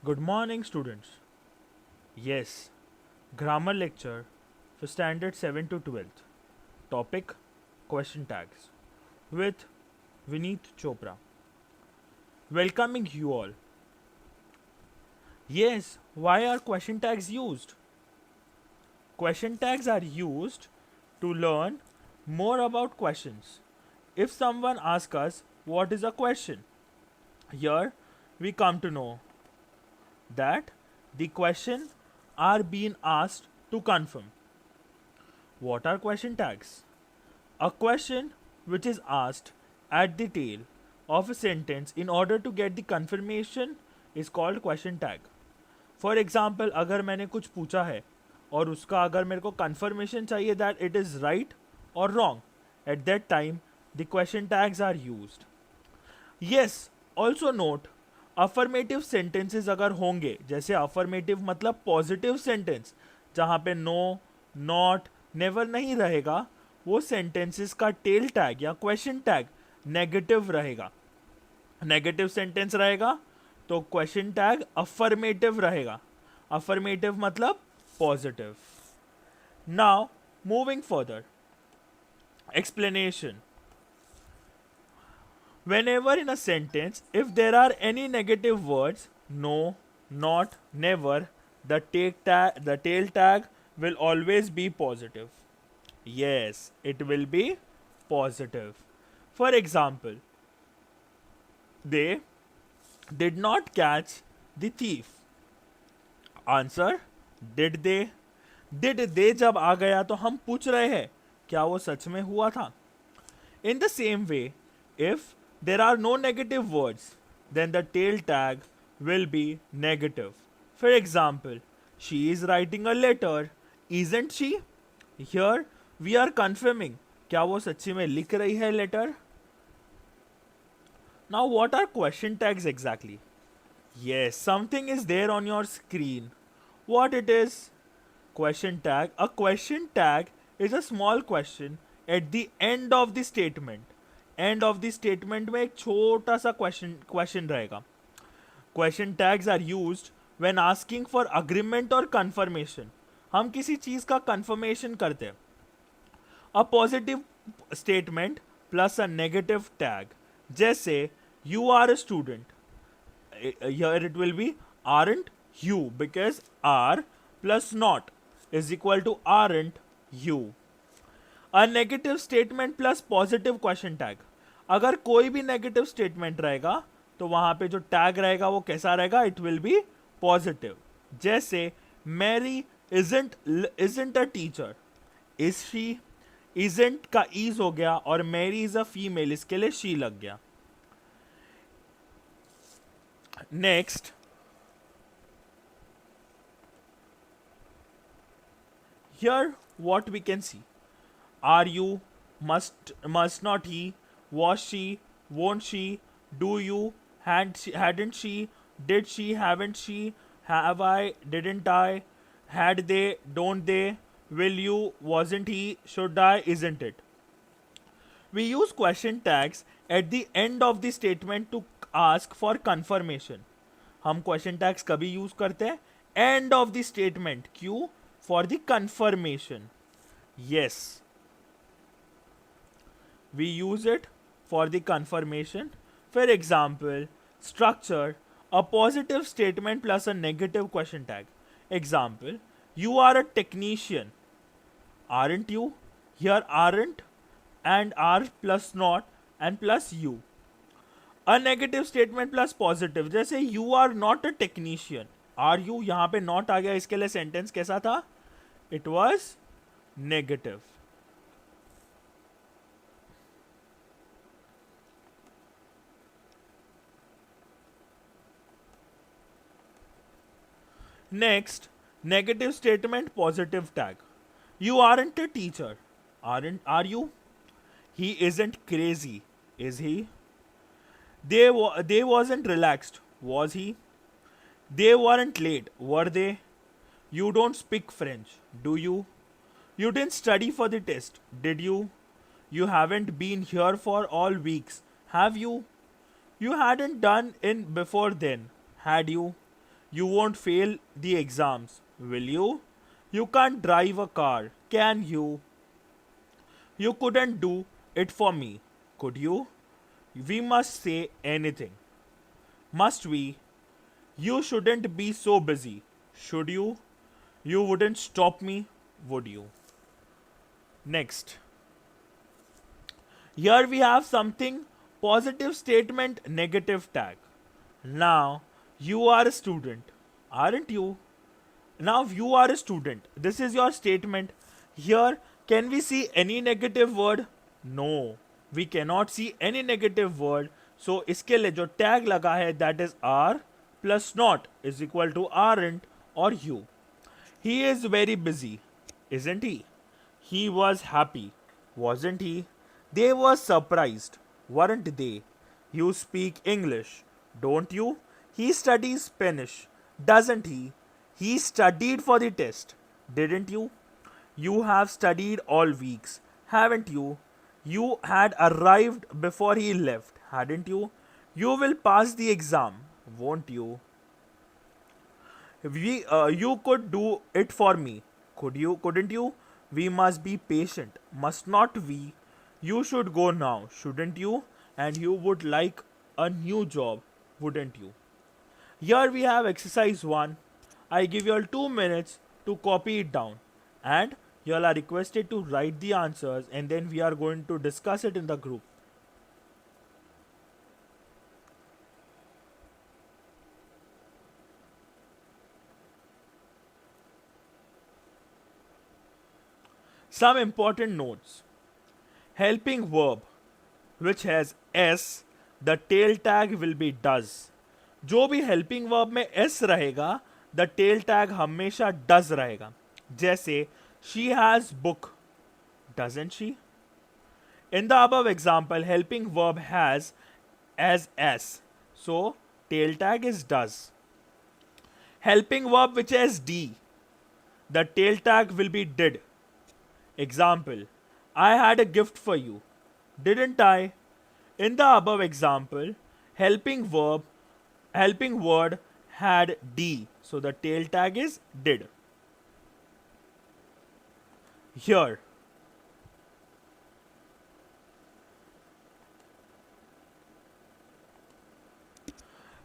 Good morning, students. Yes, grammar lecture for standard 7 to 12th. Topic question tags with Vineet Chopra. Welcoming you all. Yes, why are question tags used? Question tags are used to learn more about questions. If someone asks us what is a question, here we come to know that the question are being asked to confirm. What are question tags? A question which is asked at the tail of a sentence in order to get the confirmation is called question tag. For example, अगर मैंने कुछ पूछा है और उसका अगर मेरे को confirmation चाहिए that it is right or wrong, at that time the question tags are used. Yes, also note affirmative sentences अगर होंगे, जैसे affirmative मतलब positive sentence जहाँ पे no, not, never नहीं रहेगा, वो sentences का tail tag या question tag negative रहेगा. नेगेटिव सेंटेंस रहेगा तो क्वेश्चन टैग अफर्मेटिव रहेगा. अफर्मेटिव मतलब positive. Now moving further, explanation. Whenever in a sentence, if there are any negative words, no, not, never, the tail tag will always be positive. Yes, it will be positive. For example, they did not catch the thief. Answer did they. Did they जब आ गया तो हम पूछ रहे हैं क्या वो सच में हुआ था. In the same way, if there are no negative words then the tail tag will be negative. For example, she is writing a letter, isn't she. Here we are confirming क्या वो सच्ची में लिख रही है letter. Now what are question tags exactly. Yes, something is there on your screen. What it is? Question tag. A question tag is a small question at the end of the statement. End of the statement में एक छोटा सा question रहेगा. Question tags are used when asking for agreement or confirmation. हम किसी चीज का confirmation करते हैं. A positive statement plus a negative tag. जैसे you are a student. Here it will be aren't you, because are plus not is equal to aren't you. A negative statement plus positive question tag. अगर कोई भी negative statement रहेगा तो वहां पे जो tag रहेगा वो कैसा रहेगा, इट विल बी पॉजिटिव. जैसे Mary isn't a teacher. Is she, isn't का इज हो गया और मैरी इज अ फीमेल, इसके लिए शी लग गया. Next, here what we can see: are you, must not he, was she, won't she, do you, hadn't she, did she, haven't she, have I, didn't I, had they, don't they, will you, wasn't he, should I, isn't it. We use question tags at the end of the statement to ask for confirmation. हम question tags कभी use करते हैं? End of the statement. क्यों? For the confirmation. Yes. We use it for the confirmation. For example, structure a positive statement plus a negative question tag. Example, you are a technician. Aren't you? Here aren't and are plus not and plus you. A negative statement plus positive, जैसे you are not a technician. Are you, यहाँ पे not आ गया, इसके लिए sentence कैसा था? It was negative. Next, negative statement positive tag. You aren't a teacher. Are you? He isn't crazy. Is he? They wasn't relaxed. Was he? They weren't late. Were they? You don't speak French. Do you? You didn't study for the test. Did you? You haven't been here for all weeks. Have you? You hadn't done in before then. Had you? You won't fail the exams, will you? You can't drive a car, can you? You couldn't do it for me, could you? We must say anything. Must we? You shouldn't be so busy, should you? You wouldn't stop me, would you? Next. Here we have something positive statement, negative tag. Now, you are a student, aren't you? Now, you are a student. This is your statement. Here, can we see any negative word? No, we cannot see any negative word. So, इसके लिए जो tag लगा है that is are plus not is equal to aren't or you. He is very busy, isn't he? He was happy, wasn't he? They were surprised, weren't they? You speak English, don't you? He studies Spanish, doesn't he? He studied for the test, didn't you? You have studied all weeks, haven't you? You had arrived before he left, hadn't you? You will pass the exam, won't you? You could do it for me. Could you? Couldn't you? We must be patient, must not we? You should go now, shouldn't you? And you would like a new job, wouldn't you? Here we have exercise 1. I give you all 2 minutes to copy it down. And you all are requested to write the answers and then we are going to discuss it in the group. Some important notes. Helping verb which has S, the tail tag will be does. जो भी helping verb में S रहेगा, the tail tag हमेशा does रहेगा. जैसे she has book, doesn't she? In the above example, helping verb has as S, so tail tag is does. Helping verb which has D, the tail tag will be did. Example, I had a gift for you, didn't I? In the above example, helping word had D, so the tail tag is did. Here,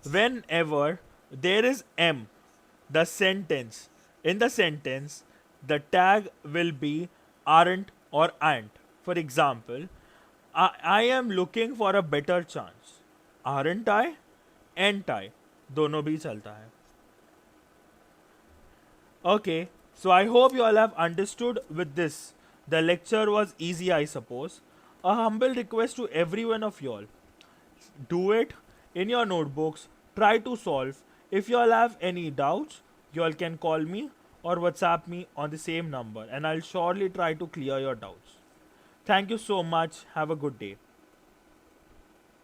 whenever there is M, in the sentence, the tag will be aren't or aren't. For example, I am looking for a better chance. Aren't I? Ain't I? दोनों भी चलता है. Okay, so I hope you all have understood with this. The lecture was easy, I suppose. A humble request to every one of you all. Do it in your notebooks. Try to solve. If you all have any doubts, you all can call me or WhatsApp me on the same number and I'll surely try to clear your doubts. Thank you so much. Have a good day.